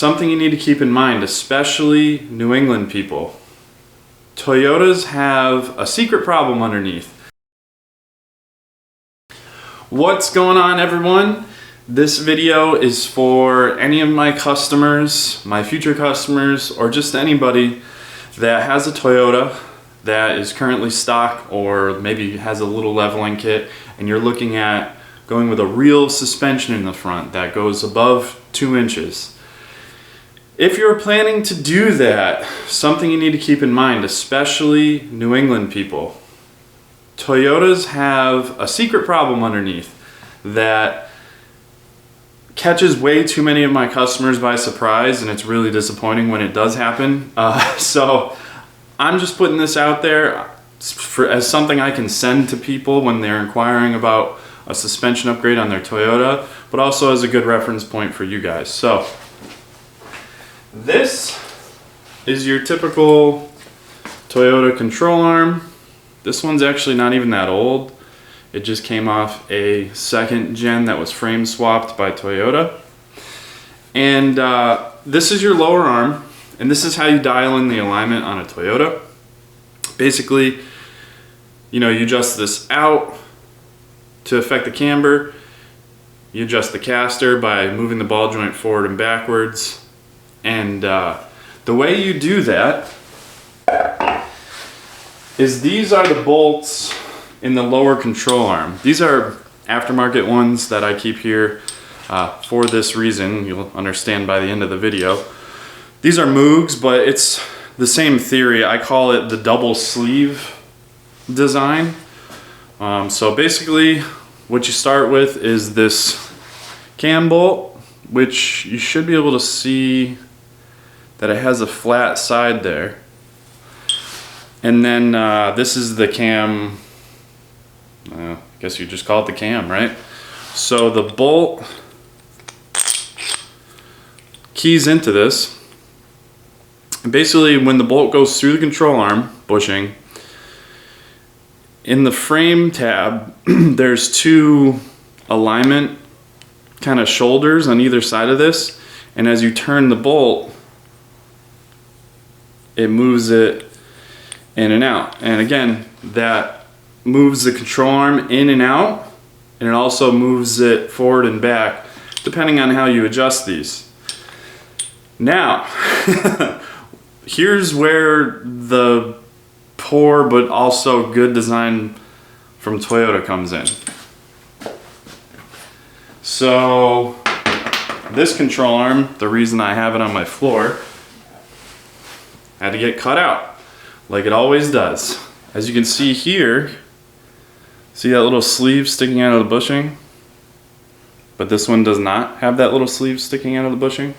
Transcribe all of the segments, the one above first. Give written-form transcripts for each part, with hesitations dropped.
something you need to keep in mind, especially New England people. Toyotas have a secret problem underneath. What's going on, everyone? This video is for any of my customers, my future customers, or just anybody that has a Toyota that is currently stock or maybe has a little leveling kit and you're looking at going with a real suspension in the front that goes above 2 inches. If you're planning to do that, something you need to keep in mind, especially New England people. Toyotas have a secret problem underneath that catches way too many of my customers by surprise, and it's really disappointing when it does happen. So I'm just putting this out there as something I can send to people when they're inquiring about a suspension upgrade on their Toyota, but also as a good reference point for you guys. So this is your typical Toyota control arm. This one's actually not even that old. It just came off a second gen that was frame swapped by Toyota. And this is your lower arm, and this is how you dial in the alignment on a Toyota. Basically, you adjust this out to affect the camber. You adjust the caster by moving the ball joint forward and backwards. And the way you do that is these are the bolts in the lower control arm. These are aftermarket ones that I keep here for this reason. You'll understand by the end of the video. These are Moogs, but it's the same theory. I call it the double sleeve design. So basically what you start with is this cam bolt, which you should be able to see that it has a flat side there. And then this is the cam, I guess you just call it the cam, right? So the bolt keys into this. And basically when the bolt goes through the control arm bushing, in the frame tab, there's 2 alignment kind of shoulders on either side of this. And as you turn the bolt, it moves it in and out. And again, that moves the control arm in and out, and it also moves it forward and back depending on how you adjust these. Now, here's where the poor but also good design from Toyota comes in. So this control arm, the reason I have it on my floor, had to get cut out like it always does. As you can see here, see that little sleeve sticking out of the bushing? But this one does not have that little sleeve sticking out of the bushing.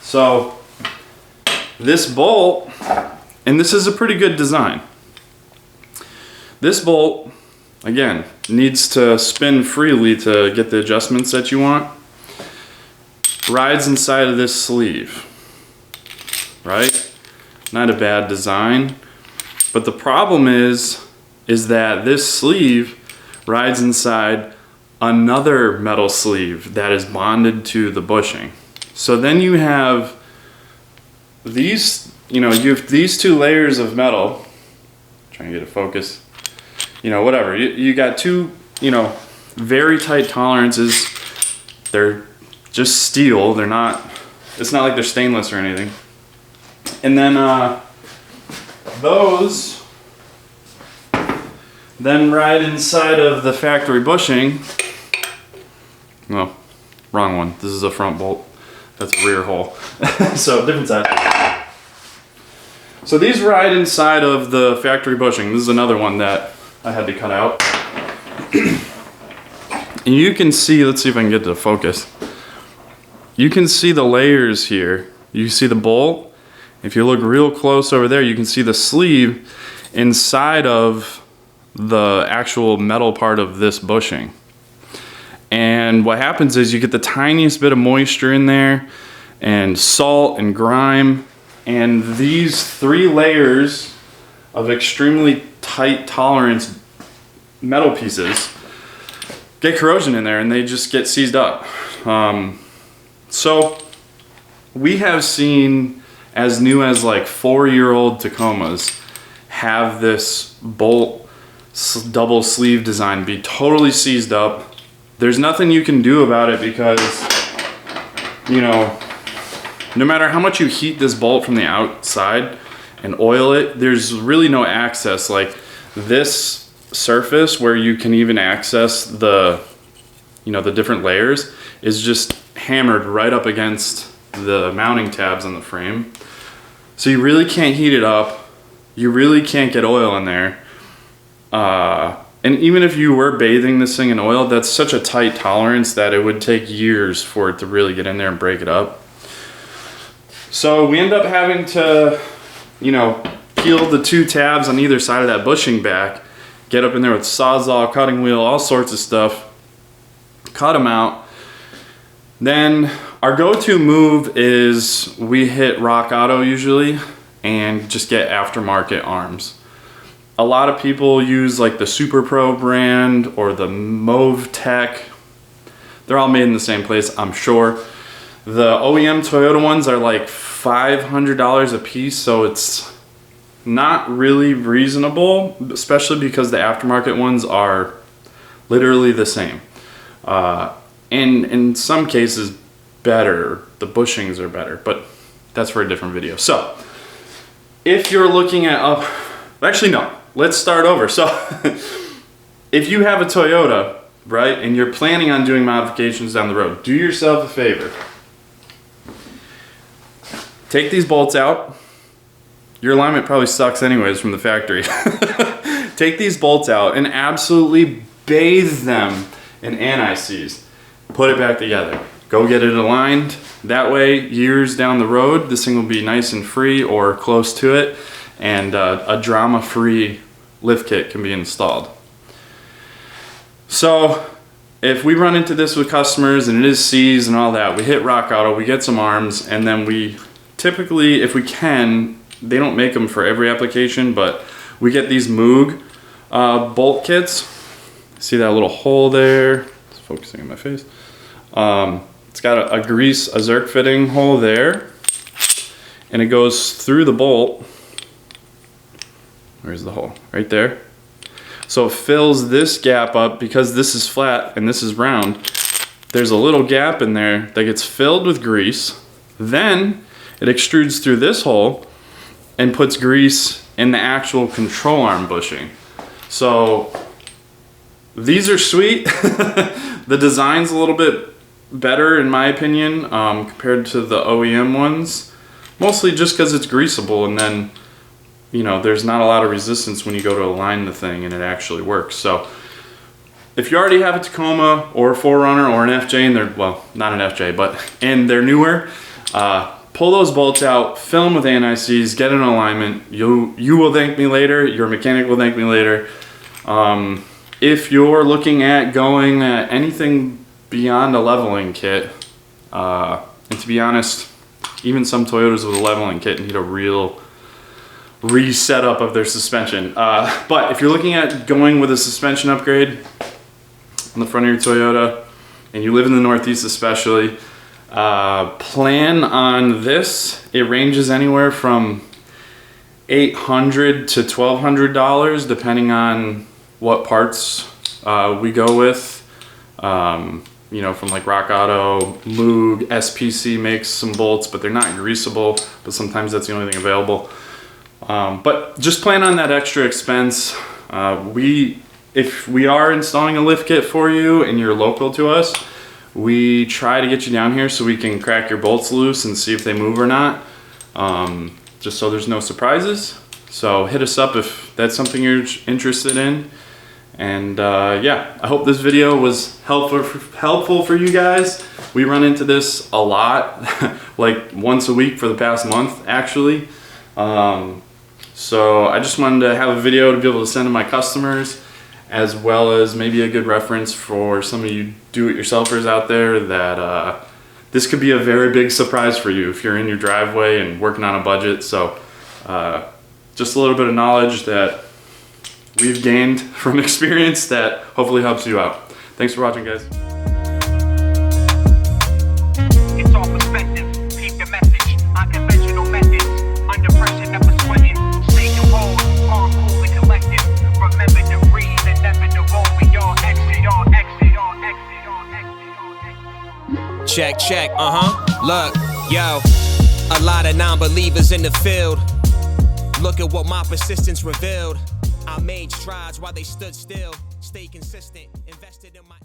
So this bolt, and this is a pretty good design. This bolt, again, needs to spin freely to get the adjustments that you want. Rides inside of this sleeve, right? Not a bad design. But the problem is that this sleeve rides inside another metal sleeve that is bonded to the bushing. So then you have these, you have these 2 layers of metal. Trying to get a focus. Whatever. You got 2, very tight tolerances. They're just steel. They're not, it's not like they're stainless or anything. And then those then ride inside of the factory bushing. No, wrong one. This is a front bolt. That's a rear hole. So different side. So these ride inside of the factory bushing. This is another one that I had to cut out. And you can see, let's see if I can get to focus. You can see the layers here. You see the bolt. If you look real close over there, you can see the sleeve inside of the actual metal part of this bushing. And what happens is you get the tiniest bit of moisture in there and salt and grime, and these 3 layers of extremely tight tolerance metal pieces get corrosion in there and they just get seized up. So we have seen as new as like 4-year-old Tacomas have this bolt double sleeve design be totally seized up. There's nothing you can do about it because, you know, no matter how much you heat this bolt from the outside and oil it, there's really no access. Like this surface where you can even access the, you know, the different layers is just hammered right up against the mounting tabs on the frame. So you really can't heat it up. You really can't get oil in there. And even if you were bathing this thing in oil, that's such a tight tolerance that it would take years for it to really get in there and break it up. So we end up having to, you know, peel the 2 tabs on either side of that bushing back, get up in there with Sawzall, cutting wheel, all sorts of stuff, cut them out. Then our go-to move is we hit Rock Auto usually and just get aftermarket arms. A lot of people use like the Super Pro brand or the Mauve Tech. They're all made in the same place, I'm sure. The OEM Toyota ones are like $500 a piece, so it's not really reasonable, especially because the aftermarket ones are literally the same. And in some cases better. The bushings are better, but that's for a different video. So if you're looking at actually no, let's start over. So if you have a Toyota, right, and you're planning on doing modifications down the road, do yourself a favor. Take these bolts out. Your alignment probably sucks anyways from the factory. Take these bolts out and absolutely bathe them in anti-seize. Put it back together. Go get it aligned. That way, years down the road, this thing will be nice and free or close to it, and a drama-free lift kit can be installed. So if we run into this with customers and it is seized and all that, we hit Rock Auto, we get some arms, and then we typically, if we can, they don't make them for every application, but we get these Moog bolt kits. See that little hole there? It's focusing on my face. It's got a grease, a Zerk fitting hole there, and it goes through the bolt. Where's the hole? Right there. So it fills this gap up because this is flat and this is round. There's a little gap in there that gets filled with grease. Then it extrudes through this hole and puts grease in the actual control arm bushing. So these are sweet. The design's a little bit better in my opinion compared to the OEM ones. Mostly just because it's greasable, and then, you know, there's not a lot of resistance when you go to align the thing and it actually works. So if you already have a Tacoma or a 4Runner or an FJ and they're, well, not an FJ, but, and they're newer, pull those bolts out, fill them with anti-seize, get an alignment. You will thank me later. Your mechanic will thank me later. If you're looking at going anything beyond a leveling kit, and to be honest, even some Toyotas with a leveling kit need a real reset up of their suspension. But if you're looking at going with a suspension upgrade on the front of your Toyota, and you live in the Northeast especially, plan on this. It ranges anywhere from $800 to $1,200 depending on what parts we go with. You know, from like Rock Auto, Moog, SPC makes some bolts, but they're not greasable, but sometimes that's the only thing available. But just plan on that extra expense. If we are installing a lift kit for you and you're local to us, we try to get you down here so we can crack your bolts loose and see if they move or not, just so there's no surprises. So hit us up if that's something you're interested in. And yeah, I hope this video was helpful for you guys. We run into this a lot, like once a week for the past month, actually. So I just wanted to have a video to be able to send to my customers, as well as maybe a good reference for some of you do-it-yourselfers out there that this could be a very big surprise for you if you're in your driveway and working on a budget. So just a little bit of knowledge that we've gained from experience that hopefully helps you out. Thanks for watching, guys. Check, check, Look, yo, a lot of non-believers in the field. Look at what my persistence revealed. I made strides while they stood still. Stay consistent, invested in my